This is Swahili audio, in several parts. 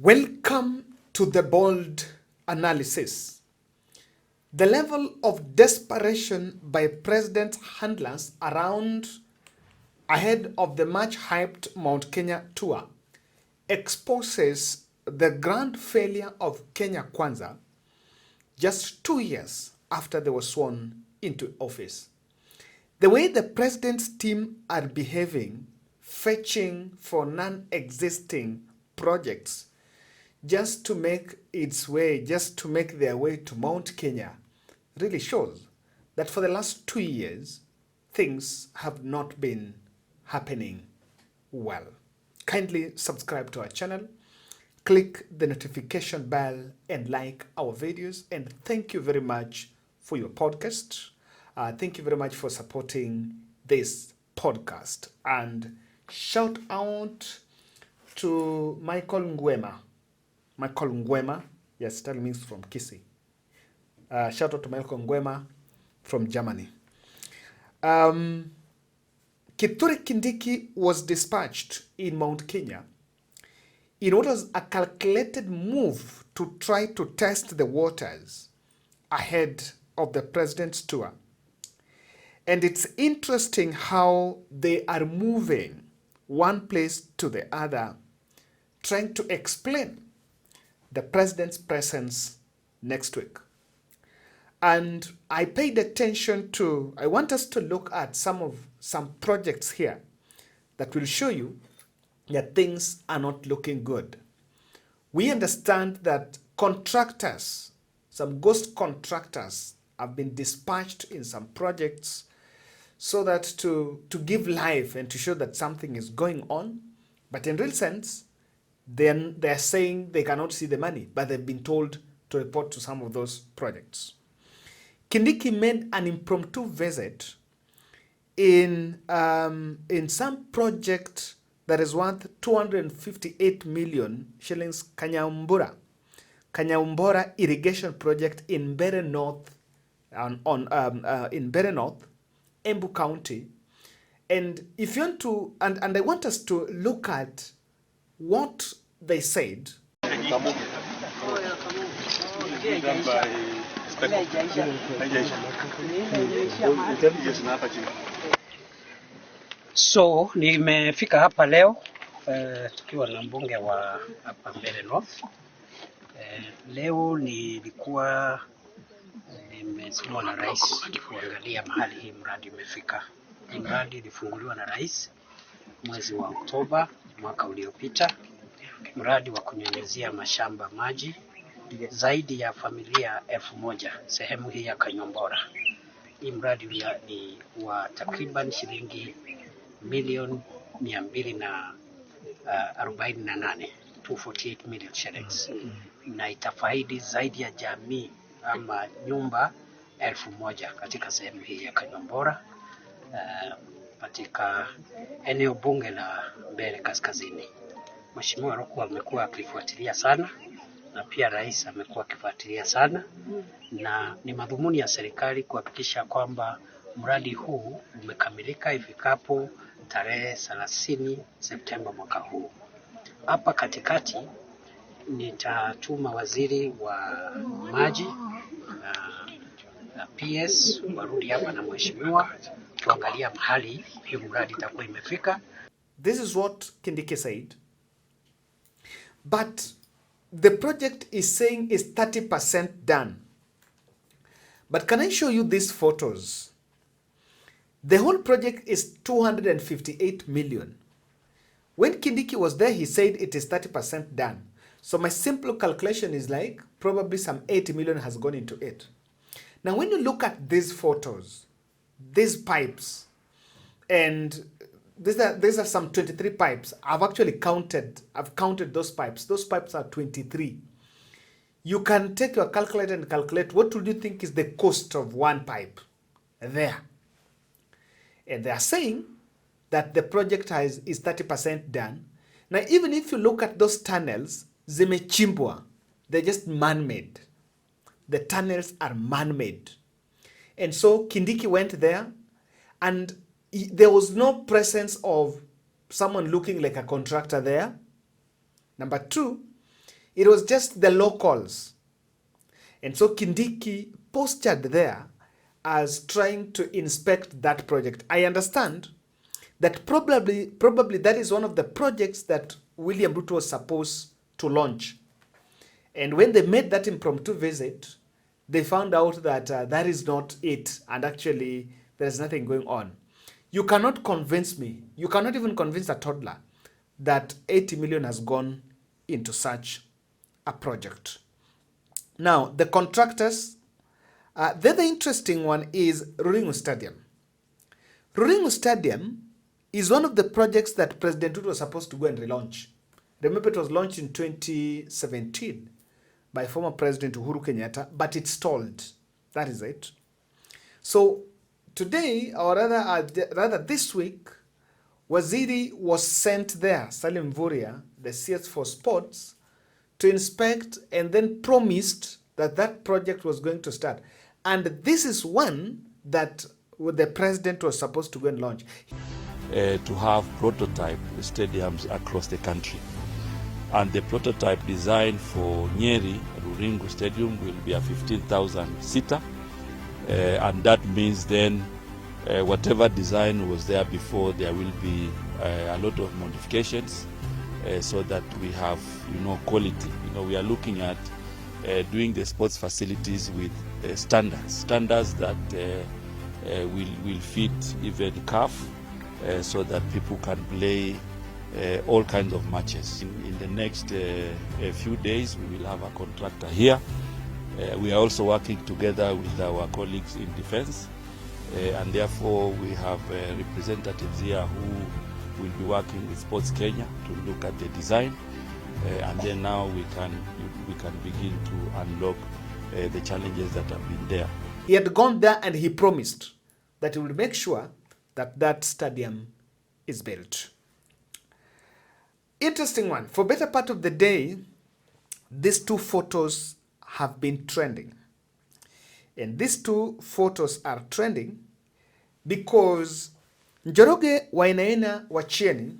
Welcome to the bold analysis. The level of desperation by President's handlers ahead of the much hyped Mount Kenya tour exposes the grand failure of Kenya Kwanza just 2 years after they were sworn into office. The way the president's team are behaving, fetching for non-existing projects just to make their way to Mount Kenya really shows that for the last 2 years, things have not been happening well. Kindly subscribe to our channel, click the notification bell and like our videos, and thank you very much for your podcast. Thank you very much for supporting this podcast. And shout out to Michael Ngwema. Yes, that means from Kisii. Shout out to Michael Ngwema from Germany. Kithure Kindiki was dispatched in Mount Kenya in what was a calculated move to try to test the waters ahead of the president's tour. And it's interesting how they are moving one place to the other, trying to explain the president's presence next week. And I paid attention to, I want us to look at some projects here that will show you that things are not looking good. We understand that contractors, some ghost contractors, have been dispatched in some projects so that to give life and to show that something is going on. But in real sense, then they're saying they cannot see the money, but they've been told to report to some of those projects. Kindiki made an impromptu visit in some project that is worth 258 million shillings, Kanyaumbora Irrigation project in Mbeere North, in Mbeere North, Embu County. And if you want to, and I want us to look at what they said. So nimefika hapa leo tukiwa na mbunge wa hapa Mbeere North. Leo nilikuwa nimesimama na rais kuangalia mahali hii mradi imefika. Hii mradi ilifunguliwa na rais mwezi wa Oktoba mwaka uliopita, mradi wa kunyunyizia mashamba maji zaidi ya familia 1000 sehemu hii ya Kanyombora. Hii mradi ni wa takriban shilingi milioni 248, 248 million shillings, na itafaidi zaidi ya jamii ama nyumba 1000 katika sehemu hii ya Kanyombora, katika eneo bunge la Mbeere Kaskazini. Mheshimiwa Ruto amekuwa akifuatilia sana na pia rais amekuwa akifuatilia sana, na ni madhumuni ya serikali kuhakikisha kwamba mradi huu umekamilika ifikapo tarehe 30 Septemba mwaka huu. Hapa katikati nitatuma waziri wa maji na PS warudi hapa na mheshimiwa tuangalia mahali hii mradi itakuwa imefika. This is what Kindiki said. But the project is saying is 30% done. But can I show you these photos? The whole project is 258 million. When Kindiki was there, he said it is 30% done. So my simple calculation is like probably some 80 million has gone into it. Now, when you look at these photos, these pipes, and these are some 23 pipes. I've counted those pipes. Those pipes are 23. You can take your calculator and calculate what would you think is the cost of one pipe there. And they are saying that the project is 30% done. Now, even if you look at those tunnels, zimechimbwa, they're just man-made. The tunnels are man-made. And so Kindiki went there, and there was no presence of someone looking like a contractor there. Number two, It was just the locals. And so Kindiki postured there as trying to inspect that project. I understand that probably that is one of the projects that William Ruto was supposed to launch. And when they made that impromptu visit, they found out that that is not it, and actually there's nothing going on. You cannot convince me, you cannot even convince a toddler that 80 million has gone into such a project. Now, the contractors, the other interesting one is Ruring'u Stadium. Ruring'u Stadium is one of the projects that President Ruto was supposed to go and relaunch. Remember, it was launched in 2017 by former President Uhuru Kenyatta, but it stalled. That is it. So today, or rather this week, Waziri was sent there, Salim Vuria, the CS for Sports, to inspect and then promised that that project was going to start. And this is one that the president was supposed to go and launch. To have prototype stadiums across the country. And the prototype design for Nyeri, Ruring'u Stadium, will be a 15,000 seater. And that means then whatever design was there before, there will be a lot of modifications so that we have, quality. We are looking at doing the sports facilities with standards that will fit even CAF so that people can play all kinds of matches. In the next few days, we will have a contractor here. We are also working together with our colleagues in defense, and therefore we have representatives here who will be working with Sports Kenya to look at the design, and then now we can begin to unlock the challenges that have been there. He had gone there and he promised that he will make sure that that stadium is built. Interesting one. For better part of the day, these two photos have been trending. And these two photos are trending because Njoroge Wainaina Wachieni,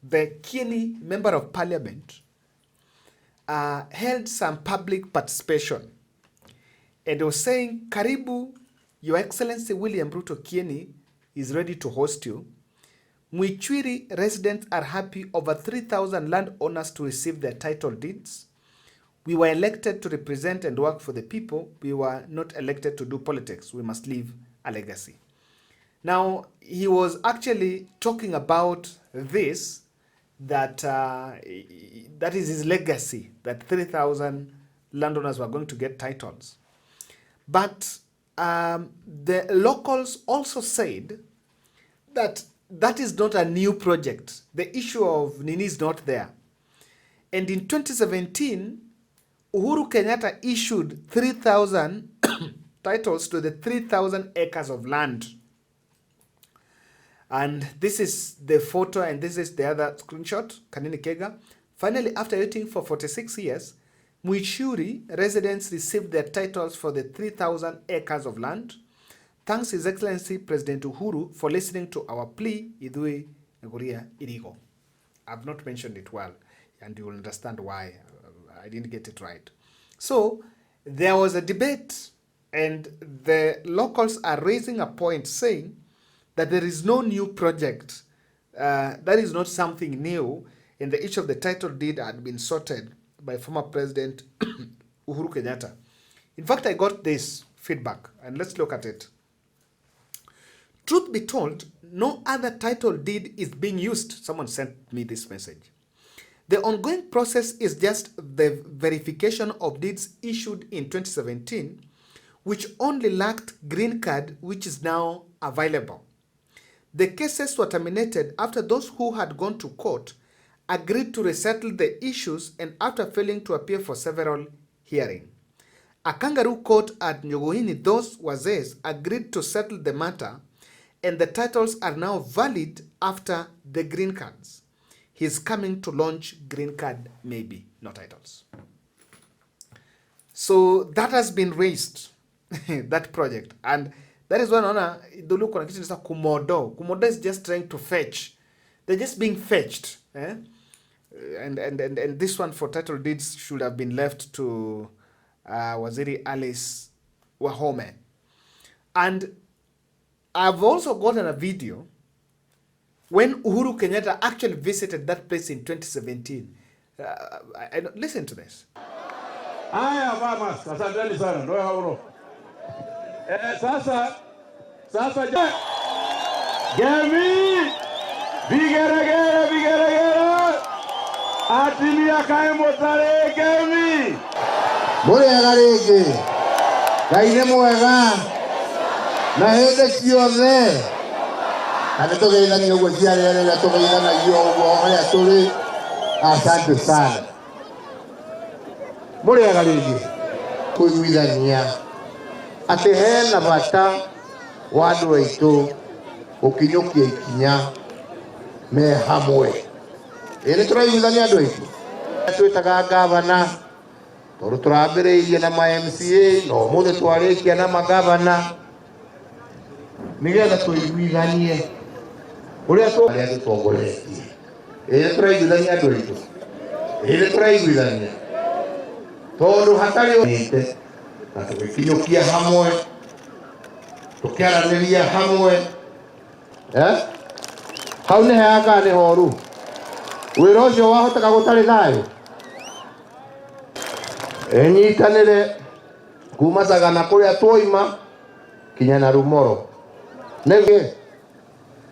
the Kieni Member of Parliament, held some public participation. And was saying, Karibu, Your Excellency William Ruto Kieni is ready to host you. Mwichwiri residents are happy over 3,000 landowners to receive their title deeds. We were elected to represent and work for the people. We were not elected to do politics. We must leave a legacy. Now, he was actually talking about this, that that is his legacy, that 3,000 landowners were going to get titles. But the locals also said that that is not a new project. The issue of Nini is not there. And in 2017, Uhuru Kenyatta issued 3,000 titles to the 3,000 acres of land. And this is the photo, and this is the other screenshot, Kanini Kega. Finally, after waiting for 46 years, Mwichwiri residents received their titles for the 3,000 acres of land. Thanks His Excellency President Uhuru for listening to our plea, Idui Nguria Irigo. I've not mentioned it well, and you will understand why I didn't get it right. So there was a debate, and the locals are raising a point saying that there is no new project. That is not something new, and the issue of the title deed had been sorted by former President Uhuru Kenyatta. In fact, I got this feedback, and let's look at it. Truth be told, no other title deed is being used. Someone sent me this message. The ongoing process is just the verification of deeds issued in 2017, which only lacked green card, which is now available. The cases were terminated after those who had gone to court agreed to resettle the issues and after failing to appear for several hearings. A kangaroo court at Nyogohini, those wazees agreed to settle the matter, and the titles are now valid after the green cards. He's coming to launch green card, maybe, no titles. So that has been raised, that project. And that is why Idulu connection is Kumodo. Kumodo is just trying to fetch. They're just being fetched. and this one for title deeds should have been left to Waziri Alice Wahome. And I've also gotten a video when Uhuru Kenyatta actually visited that place in 2017. Listen to this. Aya mama, asanteni sana. Ndio hapo. Sasa Gemi Bigera Atimia kae motare Gemi Muri agarege Kaine mwega Na hende ciothe Kana tugeithania uguo ciarere na tugeithanagia uguo haria turi asante sana Muri agarege kuiguithania ati hena bata wa andu aitu ukinyukia ikinya me hamwe ere turaiguithania andu aitu twitaga gavana toru turambiriirie na ma MCA no muthe twarikia na magavana nigetha tuiguithanie uria tutongoretie ere turaiguithania andu aitu ere turaiguithania tondu hatari onete na tukinyukia hamwe tukiaraniria hamwe hau nĩ heanga nĩ horu wĩra ũcio wahoteka gũtarĩ thayũ enyitanĩre kuma Sagana kũrĩa twoima kinya na Rumoro nĩgĩ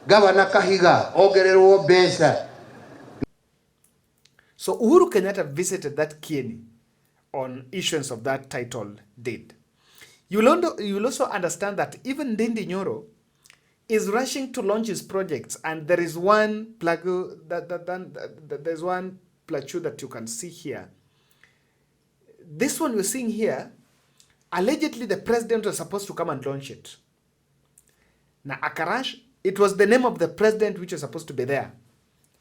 gavana Kahiga ongererwo mbeca. So Uhuru Kenyatta visited that Kieni on issuance of that title deed. You will also understand that even Ndindi Nyoro is rushing to launch his projects, and there is one plateau that you can see here. This one you're seeing here, allegedly the president was supposed to come and launch it. Now Akarash, it was the name of the president which was supposed to be there.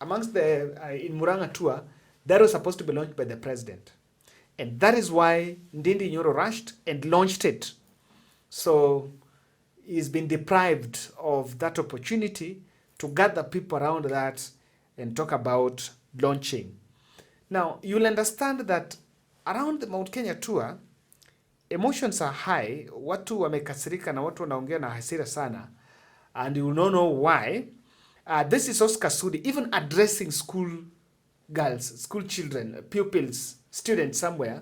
Amongst the in Murang'a tour, that was supposed to be launched by the president. And that is why Ndindi Nyoro rushed and launched it. So he's been deprived of that opportunity to gather people around that and talk about launching. Now, you'll understand that around the Mount Kenya tour, emotions are high. Watu wamekasirika na watu wanaongea na hasira sana. And you will not know why. This is Oscar Sudi, even addressing school girls, school children, pupils, students somewhere,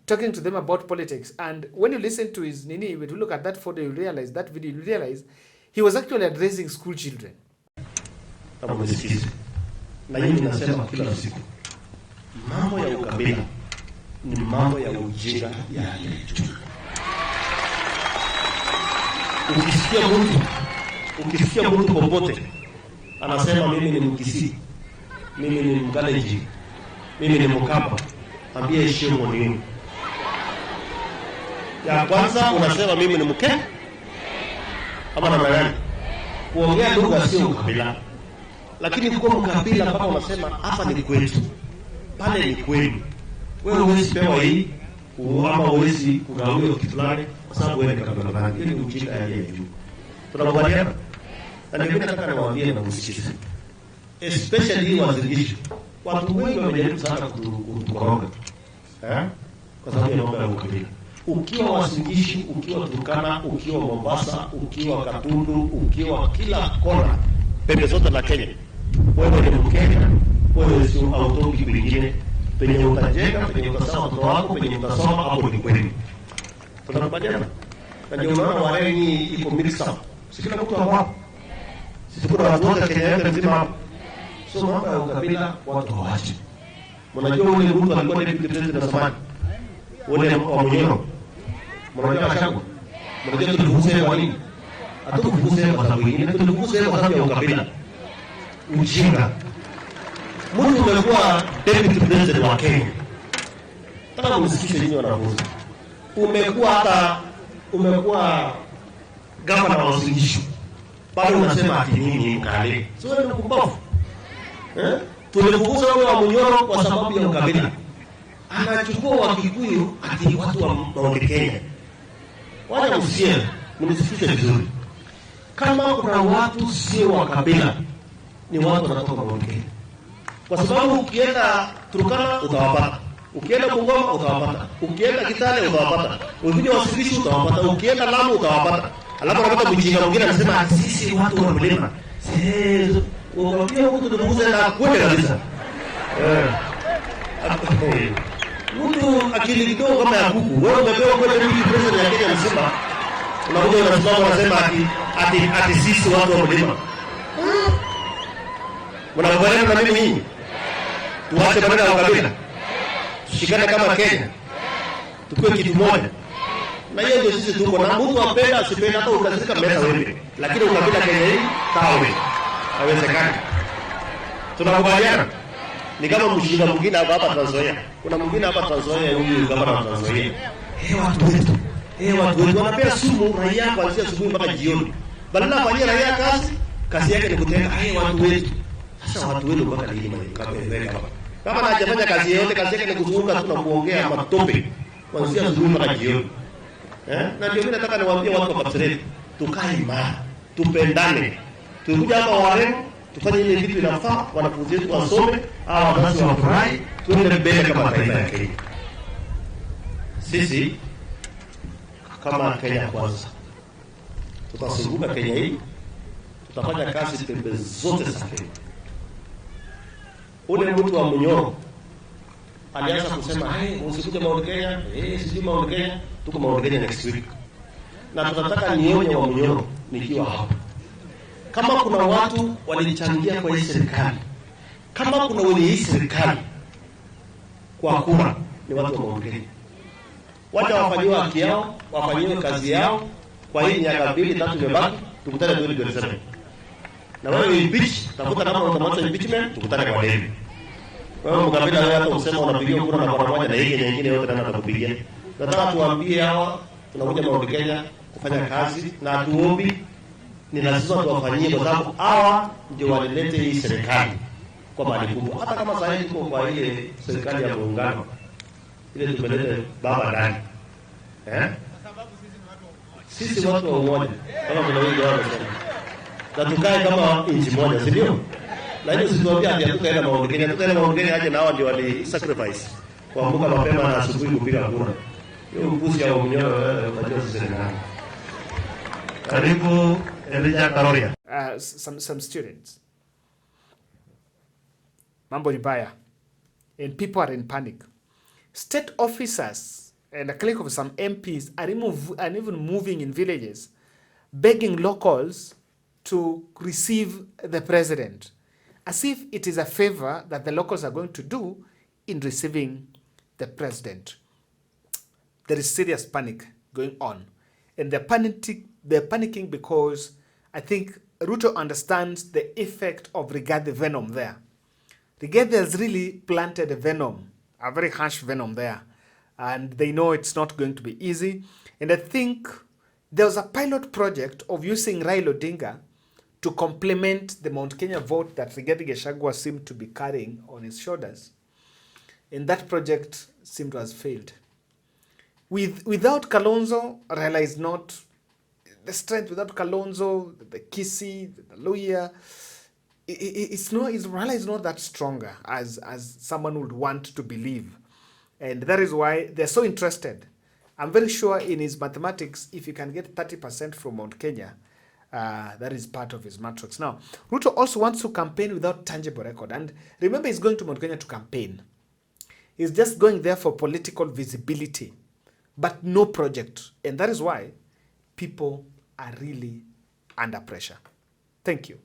talking to them about politics. And when you listen to his nini, when you look at that photo, you realize, that video, you realize he was actually addressing school children. Na hii ninasema kila siku, mambo ya ukabila ni mambo ya ujinga ya hali ya juu. Ukisikia mtu popote anasema mimi ni Mkisii, mimi ni Mkalenjin, mimi ni Mkapa, ambia heshima nini. Ya kwanza unasema mimi ni Mke ama na nani? Kuongea lugha sio ukabila. Lakini kwa mkabila mpaka unasema hapa ni kwetu, pale ni kwenu. Wewe huwezi pewa hii ama huwezi kugawiwa kitu fulani kwa sababu wewe ni kabila fulani. Hiyo ni ujinga ya juu. Tunakubaliana? Na mimi nataka niwaambie na msikize. Especially Irrigation. Watu wengi wamejaribu sana kukoroga. Kwa sababu ya mambo ya ukabila. Ukiwa Wasingishu, ukiwa Turkana, ukiwa Mombasa, ukiwa Katundu, ukiwa kila kona pembe zote la Kenya, wewe ni Mkenya, wewe sio autoki kwingine, penye utajenga, penye utasoma watoto wako, penye utasoma, hapo ni kweli. Tunakubaliana? Na ndio unaona wareni iko mixed up. Si kila mtu hapo. Sisi kuna watu wote Kenya yote nzima. So mambo ya ukabila watu hawaachi. Mnajua ule mtu alikuwa deputy president wa zamani, ule wa Munyoro, mnajua Shangwe, mnajua tulikuwa kwa nini? Hatukukuza kwa sababu nyingine, tulikuza kwa sababu ya ukabila. Ujinga. Mtu umekuwa deputy president wa Kenya, nataka msikize nyinyi wanafunzi. Umekuwa gavana wa Singishu, bado unasema ati nini mkale? Sio ni kumbavu. Tulifukuza wale wa Munyoro kwa sababu ya ukabila. Anachukua Wakikuyu ati watu wa Mount Kenya. Wacha msikie, mnisikize vizuri. Kama kuna watu sio wa kabila, ni watu wanatoka Mount Kenya. kwa sababu ukienda Turkana utawapata, ukienda Bungoma utawapata, ukienda Kitale utawapata, ukija Wasilisho utawapata, ukienda Lamu utawapata. Alafu anapata mjinga mwingine anasema sisi watu wa mlima. Sisi unaambia mtu tunakuza na kweli kabisa. Mtu akili kidogo kama ya kuku. Wewe umepewa kwenda mimi president ya Kenya mzima. Unakuja unasimama unasema ati sisi watu wa mlima. Mnakubaliana na mimi nyinyi? Tuache maneno ya ukabila. Tushikane kama Kenya. Tukue kitu moja. Na hiyo ndio sisi tuko na mtu apenda asipenda hata ukazika meza wewe. Lakini ukabila Kenya hii tawe. Haiwezekani. Tunakubaliana? Ni kama mshinda mwingine hapa Trans Nzoia. Kuna mwingine hapa Trans Nzoia huyu kama Trans Nzoia. Watu wetu. Watu wetu wanapea sumu raia kuanzia asubuhi mpaka jioni. Badala afanyie raia kazi yake ni kutenga watu wetu. Sasa watu wetu mpaka lini mkapeleka hapa? Kama hajafanya kazi yote, kazi yake ni kuzunguka tu na kuongea matope kuanzia asubuhi mpaka jioni. Na ndio mimi nataka niwaambie watu wa Kapseret, tukae imara, tupendane. Tukuja hapa Wareno, tufanye ile vitu inafaa, wanafunzi wetu wasome, au wazazi wafurahi, tuende mbele kama taifa ya Kenya. Sisi kama Kenya kwanza, tutazunguka Kenya hii, tutafanya kazi pembe zote za Kenya. Ule mtu wa Munyoro alianza kusema usikuja Mount Kenya, sijui Mount Kenya, tuko Mount Kenya next week. Na tunataka nionye wa Munyoro nikiwa hapa. Kama kuna watu walichangia kwa hii serikali, kama kuna wenye hii serikali kwa kura, ni watu wa Mount Kenya. Wacha wafanyiwe haki yao, wafanyiwe kazi yao kwa hii miaka 2-3 imebaki, tukutane 2027. Na wewe impeach, tafuta kama utamwacha impeachment, tukutane kwa deni. Wewe mkabila wewe hata usema unapigia kura na kwa moja na hii nyingine yote ndio atakupigia. Nataka tuambie hawa tunakuja Mount Kenya kufanya kazi na tuombi ni lazima tuwafanyie kwa sababu hawa ndio walilete hii serikali kwa mali kubwa. Hata kama sasa tuko kwa ile serikali ya muungano ile tumelete baba ndani. Sisi watu wa umoja kama vile wengi wao wanasema. Na tukae kama nchi moja, si ndio? Lakini usituambie ati tutaenda Mount Kenya, tutaenda Mount Kenya aje na hao ndio wali sacrifice. Kuamka mapema na asubuhi kupiga kura. Hiyo mbuzi ya Munyoro unajua sisi nani. Karibu Elijah Karoria. Some students. Mambo ni baya. And people are in panic. State officers and a clique of some MPs are even moving in villages, begging locals to receive the president, as if it is a favor that the locals are going to do in receiving the president. There is serious panic going on. And they're panicking because I think Ruto understands the effect of Rigathi venom there. Rigathi has really planted a venom, a very harsh venom there. And they know it's not going to be easy. And I think there was a pilot project of using Raila Odinga to complement the Mount Kenya vote that Rigathi Gachagua seemed to be carrying on his shoulders. And that project seemed to have failed. Without Kalonzo, Raila is not the strength. Without Kalonzo, the Kisii, the Luhya, Raila is not that stronger as someone would want to believe. And that is why they're so interested. I'm very sure in his mathematics, if you can get 30% from Mount Kenya, that is part of his matrix. Now, Ruto also wants to campaign without tangible record. And remember, he's going to Mount Kenya to campaign. He's just going there for political visibility, but no project. And that is why people are really under pressure. Thank you.